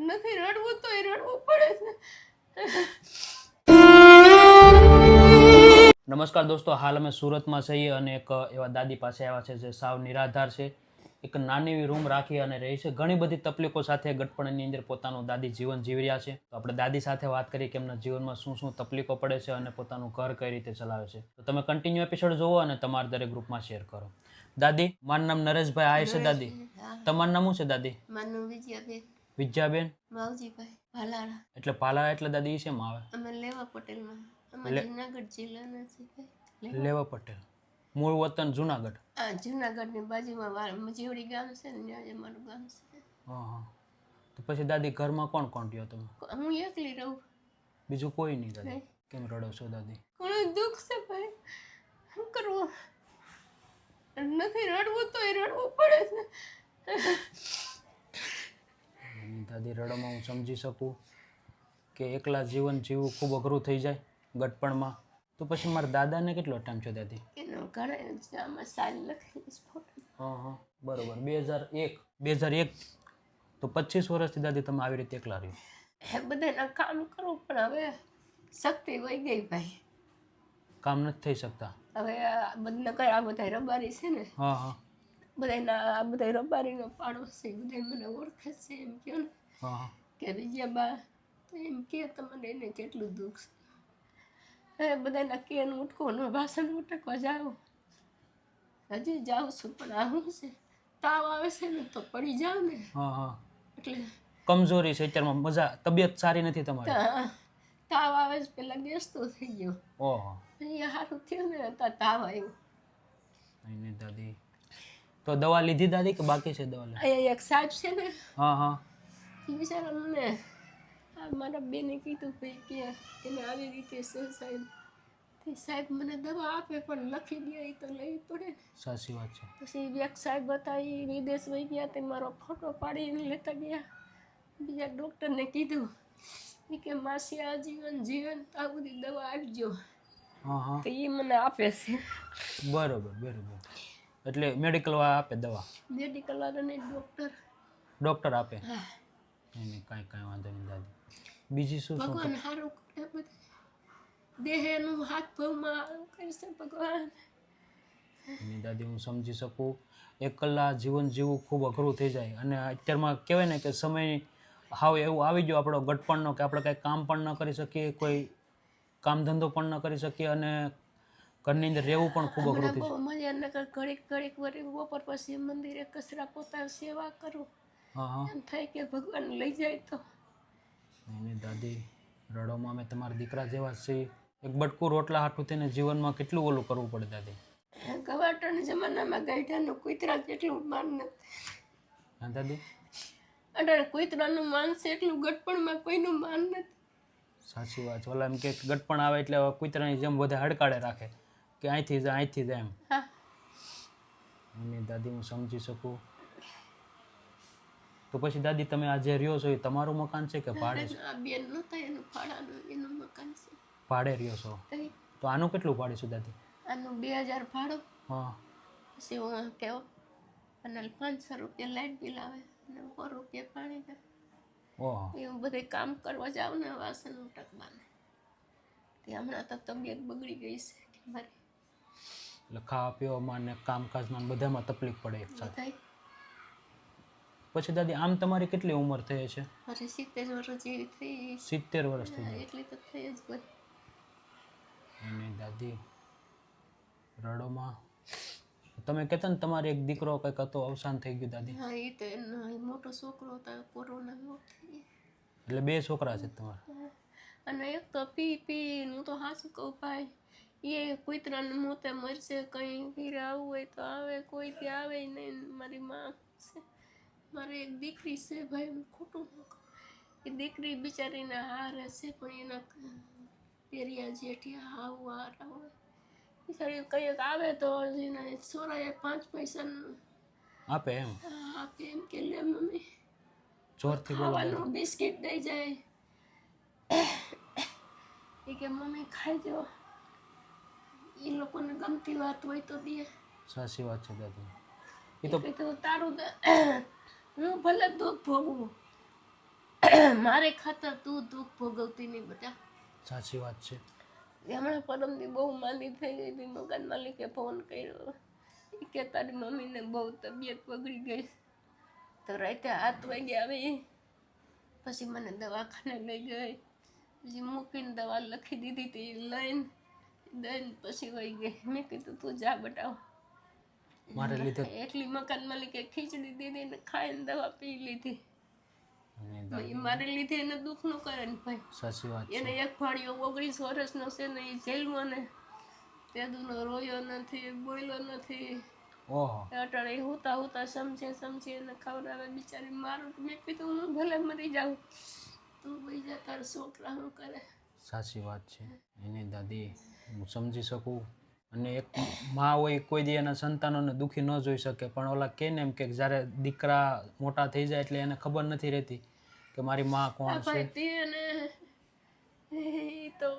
નથી રડવું તો રડવું પડે છે. નમસ્કાર દોસ્તો, હાલ અમે સુરતમાં છીએ અને એક એવા દાદી પાસે આવ્યા છે જે સાવ નિરાધાર છે. એક નાની એવી રૂમ રાખી અને રહે છે. ઘણી બધી તકલીફો સાથે ગટપણની અંદર પોતાનું દાદી જીવન જીવી રહ્યા છે. તો આપણે દાદી સાથે વાત કરીએ કે એમના જીવનમાં શું શું તકલીફો પડે છે અને પોતાનું ઘર કઈ રીતે ચલાવે છે. તો તમે કન્ટિન્યુ એપિસોડ જોવો અને તમારા દરેક ગ્રુપમાં શેર કરો. દાદી, મારું નામ નરેશભાઈ આય છે. દાદી, તમારું નામ શું છે દાદી? માનું વિજયાબેન. વિજયાબેન માવજીભાઈ ભાલાળા. એટલે ભાલાળા એટલે દાદી એ શેમાં આવે? અમે લેવા પટેલમાં. અમે જુનાગઢ જિલ્લાના છીએ. લેવા પટેલ. મૂળ વતન જુનાગઢ? હા, જુનાગઢની બાજુમાં મજીવડી ગામ છે ને ત્યાં અમારું ગામ છે. હા. તો પછી દાદી ઘરમાં કોણ કોણ રહ્યો તમે? હું એકલી રહું. બીજું કોઈ નહીં દાદી? કેમ રડો છો દાદી? ઘણું દુઃખ છે ભાઈ, શું કરવું? નથી રડવું તો રડવું પડે છે. દાદી, રડોમાં હું સમજી શકું કે એકલા જીવન જીવવું ખૂબ અઘરું થઈ જાય ગટપણમાં. તો પછી મારા દાદાને કેટલો ટાઈમ છે દાદી? એનો ઘણા આમાં સાલ લખેલી ફોટો. હા, બરોબર. 2001 તો 25 વર્ષથી દાદી તમે આવી રીતે એકલા રહ્યો? બધાના કામ કરવું પણ હવે શક્તિ વહી ગઈ ભાઈ. કામ નથી થઈ શકતા હવે આ બધા રબારી છે ને. હા. આ બધા રબારીનો પાડો છે. બધા મને ઓળખે છે. એમ કહો ને કે વિજયાબા, તો એમ કે તમને એને કેટલું દુઃખ છે. હવે બધાના કેન ઉઠકોનું ભાષણ ઉટકવા જાઉં. હજી જાઉં છું પણ આ શું છે, તાવ આવે છે ને તો પડી જાવ ને. એટલે કમજોરી છે અત્યારમાં, મજા, તબિયત સારી નથી તમારી? તાવ આવે છે, પેલા ગેસ તો થઈ ગયો. ઓહો. અહીંયા સારું થયું ને તો તાવ આવ્યો. નહીં દાદી, તો દવા લીધી દાદી કે બાકી છે દવા? અહીંયા એક સાહેબ છે ને. હા. એ બિચારા મને મારા બેને કીધું ભાઈ કે એને આવી રીતે છે સાહેબ. તે સાહેબ મને દવા આપે પણ લખી દે એ તો લેવી પડે. સાચી વાત છે. પછી એક સાહેબ હતા, એ વિદેશ વહી ગયા, તે મારો ફોટો પાડીને લેતા ગયા. બીજા ડૉક્ટરને કીધું કે માસી જીવન તો આ બધી દવા આપજો. તો એ મને આપે છે. બરોબર. એટલે મેડિકલ વાળા આપે દવા? મેડિકલ વાળાને ડૉક્ટર આપે? નહીં, કાંઈ વાંધો નહીં દાદી. બીજી શું? ભગવાન સારું કરે બધું. દેહનું હાથ પગમાં કરશે ભગવાન. એની દાદી, હું સમજી શકું. એકલા જીવન જીવવું ખૂબ અઘરું થઈ જાય. અને અત્યારમાં કહેવાય ને કે સમય હાવ એવું આવી ગયો આપણો ગટપણનો કે આપણે કાંઈ કામ પણ ન કરી શકીએ, કોઈ કામ ધંધો પણ ન કરી શકીએ અને ઘરની અંદર રહેવું પણ ખૂબ અઘરું થઈ જાય. મજા ન કર, ઘડીક વળી બપોર પછી મંદિરે કચરા પોતા સેવા કરું. એમ થાય કે ભગવાન લઈ જાય તો. નહીં દાદી, રડોમાં અમે તમારા દીકરા જેવા છીએ. એક બટકું રોટલા હાટું થઈને જીવનમાં કેટલું ઓલું કરવું પડે દાદી. ગવાટોના જમાનામાં ગાઈઠાનું કૂતરા જેટલું માન નથી. હા દાદી, અઢાર કૂતરાનું માન છે એટલું ગટપણમાં કોઈનું માન નથી. સાચી વાત છે. ઓલા એમ કે ગટપણ આવે એટલે કૂતરાની જેમ બધા હડકાડે રાખે કે અહીંથી જાય એમ. એની દાદી, હું સમજી શકું. તો પછી દાદી, તમે આ જે રહ્યો છો એ તમારું મકાન છે કે ભાડે છે? બેન નહોતા એનું ભાડાનું એનું મકાન છે. ભાડે રહ્યો છો? તો આનું કેટલું ભાડે છે દાદી? આનું 2000 ભાડું. હા. પછી હું કેવો અને 500 રૂપિયા લાઇટ બિલ આવે અને 100 રૂપિયા પાણી બિલ. ઓહો. એવું બધું કામ કરવા જાવ ને વાસણ ઉટકવાને. તે હમણાં તો તબિયત બગડી ગઈ છે મારી. એટલે ખાવા પીવામાં ને કામકાજમાં બધામાં તકલીફ પડે એક સાથે. પછી દાદી, આમ તમારી કેટલી ઉંમર થઈ છે? મારે 70 વર્ષ જેવી થઈ. 70 વર્ષ થઈ ગઈ? એટલી તો થઈ જ હોય. અને દાદી, રડોમાં તમે કહેતા ને તમારે એક દીકરો કંઈક હતો, અવસાન થઈ ગયું દાદી? હા, એ તો એનો મોટો છોકરો હતો, કોરોના થઈ. એટલે 2 છોકરા છે તમારા? અને એક તો પી હું તો હાસું કહું ભાઈ, એ કૂતરાને મોતે મરશે. કંઈ ઘીરે આવવું હોય તો આવે, કોઈ ત્યાં આવે નહીં. મારી માં છે, મારે એક દીકરી છે ભાઈ, હું ખોટું ન કહું. એ દીકરી બિચારીને હારે છે પણ એના પેરિયા જેઠિયા હારા હોય. બિચારી કંઈક આવે તો એના છોરાએ 5 પૈસા આપે એમ? આપે એમ કે લે મમ્મી, જોરથી ખાવાનું બિસ્કિટ દઈ જાય. એ કે મમ્મી ખાઈ જાઓ. એ લોકોને ગમતી વાત હોય તો દે. સાચી વાત છે દાદી. એ તો તારું હું ભલે દુઃખ ભોગવું મારે ખાતર તું દુઃખ ભોગવતી નહીં બેટા. સાચી વાત છે. હમણાં પરમથી બહુ માંદી થઈ ગઈ હતી. મકાન માલિકે ફોન કર્યો કે તારી મમ્મીને બહુ તબિયત બગડી ગઈ. તો રાતે 7 વાગે આવી, પછી મને દવાખાને લઈ ગઈ, પછી મૂકીને દવા લખી દીધી હતી, લઈને પછી વહી ગઈ. મેં કીધું તું જા બટાવ. મારે લીધે એટલી મકાન માલિકે ખીચડી દીધી ને ખાઈને દવા પી લીધી. અને દાદી મારે લીધે એને દુઃખ નું કરે ને ભાઈ. સાચી વાત એને છે. એક ભાણિયો 19 વર્ષનો છે ને એ જેલમાં ને તેદુનો રોયો નથી, બોલ્યો નથી. ઓહો. અટાણે હુતા સમજે એને ખવડાવે બિચારી. મારું મેં કીધું હું ભલે મરી જાઉં, તું ભાઈ જા, તારા છોકરા શું કરે. સાચી વાત છે. એની દાદી હું સમજી શકું. અને એક માં હોય કોઈ દી એના સંતાનોને દુઃખી ન જોઈ શકે, પણ ઓલા કહે ને એમ કે જ્યારે દીકરા મોટા થઈ જાય એટલે એને ખબર નથી રહેતી કે મારી માં કોણ છે. ભાઈ તે ને એ તો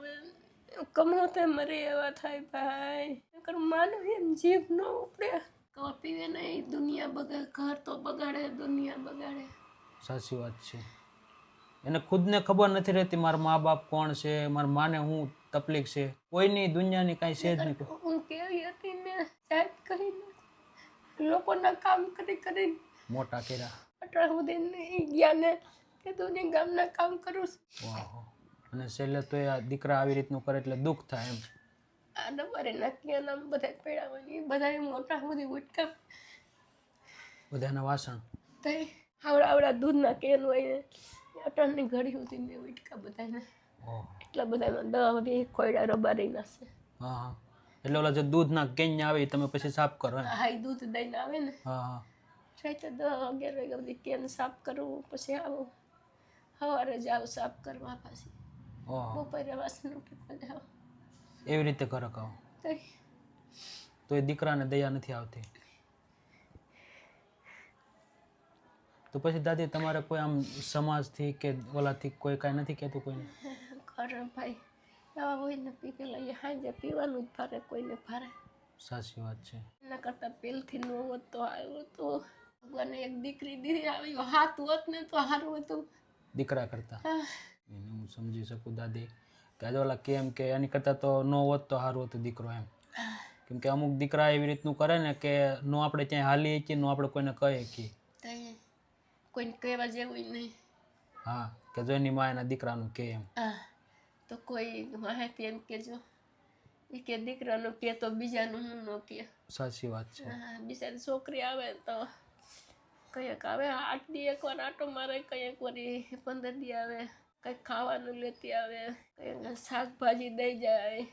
કમોતે મરે એવા થાય ભાઈ. નકર માનવ એમ જીભ ન ઉપડે. કવા પીવે ને એ દુનિયા બગાડે, ઘર તો બગાડે, દુનિયા બગાડે. સાચી વાત છે. એને ખુદને ખબર નથી રહેતી મારા મા બાપ કોણ છે, મારા માને હું તકલીફ છે. કોઈની દુનિયાની કાંઈ છે જ નહીં. હું કેવી હતી ને જાત કરીને લોકોના કામ કરી મોટા કર્યા. અટાણ સુધી નહીં ગયા ને કે દુનિયા ગામના કામ કરું છું. ઓહો. અને છેલ્લે તો એ દીકરા આવી રીતનું કરે એટલે દુઃખ થાય એમ. આ નંબરે નાખ્યા નામ બધા પડ્યા હોય એ બધા મોટા સુધી ઉટકા બધાના વાસણ થઈ આવડા દૂધના કેન હોય ને અટણની ઘડી સુધી મેં ઉટકા બધાને. ઓહો. એટલા બધામાં દવા બધી ખોયડા રબારી નાખશે. હા હા. એટલે ઓલા જે દૂધના કેન આવે તમે પછી સાફ કરો એમ. હા એ દૂધ દઈને આવે ને હા હા. રાતે 10-11 વાગે બધી કેન સાફ કરવું, પછી આવું સવારે જાવ સાફ કરવા, પાછી ઓહો. બપોરે વાસણ ઉઠવા જાવ. એવી રીતે ઘરે કહો તો એ દીકરાને દયા નથી આવતી. તો પછી દાદી તમારે કોઈ આમ સમાજથી કે ઓલાથી કોઈ કાંઈ નથી કહેતું કોઈને? ઘરે ભાઈ આવા હોય ને પી પેલા એ સાંજે પીવાનું જ ભારે, કોઈને ભારે. સાચી વાત છે. એના કરતાં પહેલથી ન હોત તો આવ્યો તો ભગવાને એક દીકરી દીધી આવી હાથ હોત ને તો સારું હતું દીકરા કરતા. એને હું સમજી શકું દાદી કે આજે ઓલા કેમ કે એની કરતાં તો ન હોત તો સારું હતું દીકરો એમ. કેમ કે અમુક દીકરા એવી રીતનું કરે ને કે નો આપણે ક્યાંય હાલી શકીએ, નો આપણે કોઈને કહી શકીએ. કોઈને કહેવા જેવું નહીં. હા, કે જો એની માં એના દીકરાનું કે એમ. તો કોઈ માહિતી એમ કહેજો એ કે દીકરાનું કે તો બીજાનું હું ન કે. સાચી વાત છે. બિચારી છોકરી આવે તો કંઈક આવે 8 દી એકવાર આટો મારે, કંઈક વળી 15 દી આવે, કંઈક ખાવાનું લેતી આવે, કંઈક શાકભાજી દઈ જાય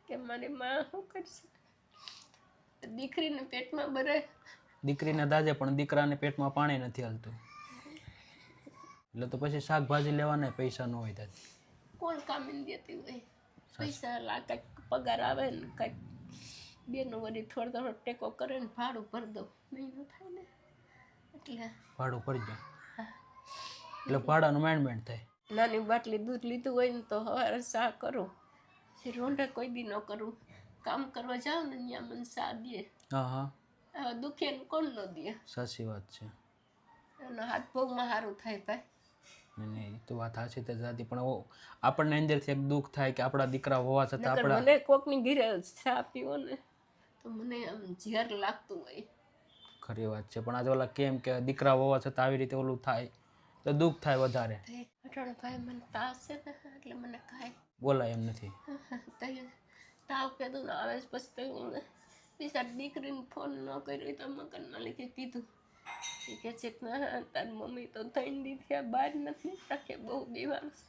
કે મારી માં શું કરશે. દીકરીને પેટમાં ભરે. દીકરીને દાજે પણ દીકરાને પેટમાં પાણી નથી હાલતું એટલે તો પછી શાકભાજી લેવાના પૈસા ન હોય દાદી. કોણ કામીને દેતી હોય પૈસા? કંઈક પગાર આવે ને કંઈક બેનો વળી થોડો ટેકો કરે ને ભાડું ભરી દઉં, મહિનો થાય ને એટલે ભાડું ભરી દો એટલે ભાડાનું મેન્ડમેન્ટ થાય. નાની બાટલી દૂધ લીધું હોય ને તો સવારે ચા કરું, પછી રોંઢે કોઈ દી ન કરું. કામ કરવા જાવ ને ત્યાં મને ચા દે. હા હા. દુખે ને કોણ ન દે. સાચી વાત છે. એનો હાથ પગમાં સારું થાય ભાઈ. નહીં એ તો વાત સાચી તે દાદી, પણ આપણને અંદરથી એક દુઃખ થાય કે આપણા દીકરા હોવા છતાં આપણા મને કોકની ઘીરે ચા પીવો ને તો મને આમ ઝેર લાગતું હોય. ખરી વાત છે. પણ આજે ઓલા કેમ કે દીકરા હોવા છતાં આવી રીતે ઓલું થાય તો દુઃખ થાય વધારે. અટાણે ભાઈ મને તાવ છે ને એટલે મને કાંઈ બોલાય એમ નથી. તાવ કીધું ને આવે પછી તો બીજા દીકરીને ફોન ન કર્યો તો મકાન માલિકે કીધું કે છે તારી મમ્મી તો 3 દી થયા બહાર નથી રાખે, બહુ બીમાર છે.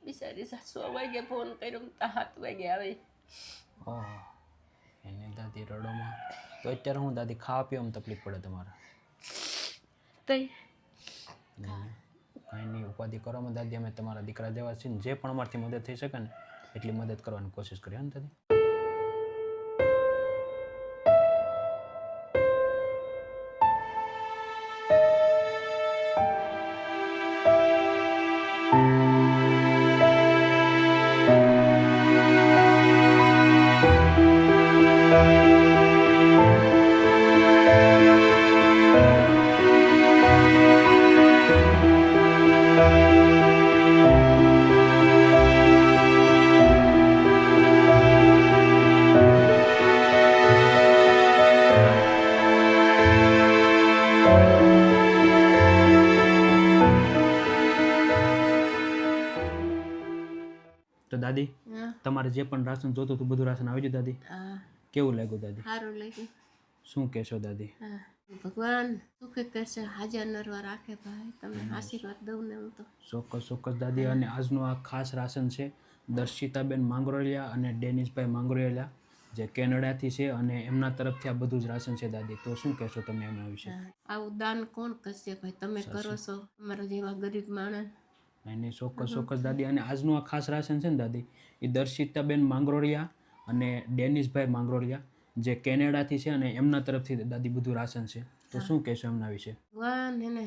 બિચારી 6 વાગે ફોન કર્યો તો 7 વાગે આવે. ઓહો. એને દાદી રડોમાં તો અત્યારે હું દાદી ખાવા પીવામાં તકલીફ પડે તમારે? કાંઈ નહીં, ઉપાધિ કરવામાં દાદી અમે તમારા દીકરા જેવા છીએ ને જે પણ અમારથી મદદ થઈ શકે ને એટલી મદદ કરવાની કોશિશ કરીએ ને દાદી. તો દાદી હા તમારે જે પણ રાશન જોતું હતું બધું રાશન આવી ગયું દાદી? હા કેવું લાગ્યું દાદી? સારું લાગ્યું. શું કહેશો દાદી? હા ભગવાન સુખી કરશે, હાજર નરવા રાખે ભાઈ, તમે આશીર્વાદ દઉં ને હું તો. ચોક્કસ દાદી. અને આજનું આ ખાસ રાશન છે દર્શિતાબેન માંગરોલિયા અને ડેનિશભાઈ માંગરોલિયા જે કેનેડાથી છે, અને એમના તરફથી આ બધું જ રાશન છે દાદી. તો શું કહેશો તમે એમના વિશે? હા, આવું દાન કોણ કરશે ભાઈ, તમે કરો છો અમારા જેવા ગરીબ માણસ. નહીં ચોક્કસ દાદી. અને આજનું આ ખાસ રાશન છે ને દાદી, એ દર્શિતાબેન માંગરોળિયા અને ડેનિશભાઈ માંગરોળિયા જે કેનેડાથી છે, અને એમના તરફથી દાદી બધું રાશન છે. તો શું કહેશો એમના વિશે? ભગવાન એને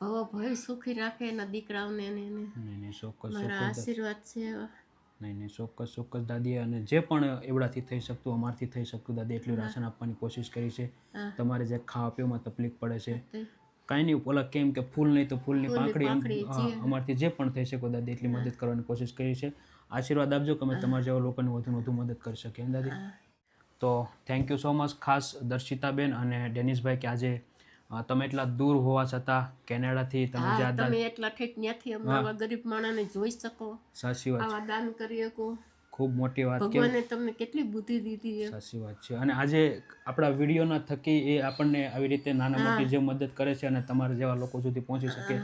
ભવો ભય સુખી રાખે એના દીકરાઓને એને નહીં ચોક્કસ મારા આશીર્વાદ છે. નહીં ચોક્કસ દાદી. અને જે પણ એવડાથી થઈ શકતું, અમારથી થઈ શકતું દાદી, એટલું રાશન આપવાની કોશિશ કરી છે. હા. તમારે જે ખાવા પીવામાં તકલીફ પડે છે, તે કાંઈ નહીં, ઓલા કેમ કે ફૂલ નહીં તો ફૂલની પાંખડી, પાંખડી, જી. અમારથી જે પણ થઈ શકે દાદી એટલી મદદ કરવાની કોશિશ કરી છે. આશીર્વાદ આપજો કે અમે તમારા જેવા લોકોને વધુ મદદ કરી શકીએ એમ દાદી. હા. તો થેન્ક યુ સો મચ ખાસ દર્શિતાબેન અને ડેનિશભાઈ કે આજે તમે એટલા દૂર હોવા છતાં કેનેડાથી તમે જે હા, આ તમે એટલા ઠેઠ ત્યાંથી અમે આવા ગરીબ માણસને જોઈ શકો, સાચી વાત, આવા દાન કરી શકો. ખૂબ મોટી વાત કે ભગવાને તમને કેટલી બુદ્ધિ દીધી છે. સાચી વાત છે. અને આજે આપણા વિડીયોના થકી એ આપણને આવી રીતે નાના મોટી જે મદદ કરે છે અને તમારા જેવા લોકો સુધી પહોંચી શકે,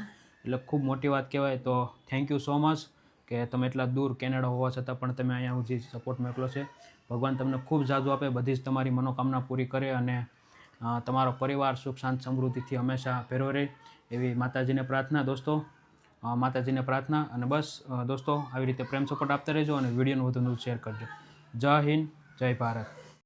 એટલે ખૂબ મોટી વાત કહેવાય. તો થેન્ક યુ સો મચ કે તમે એટલા દૂર કેનેડા હોવા છતાં પણ તમે અહીંયા સુધી સપોર્ટ મોકલો છે. ભગવાન તમને ખૂબ જાજુ આપે, બધી જ તમારી મનોકામના પૂરી કરે, અને તમારો પરિવાર સુખ શાંત સમૃદ્ધિથી હંમેશા ભેરો રહે એવી માતાજીને પ્રાર્થના દોસ્તો, માતાજીને પ્રાર્થના. અને બસ દોસ્તો આવી રીતે પ્રેમ સપોર્ટ આપતા રહેજો અને વિડીયોનું વધુ શેર કરજો. જય હિન્દ, જય ભારત.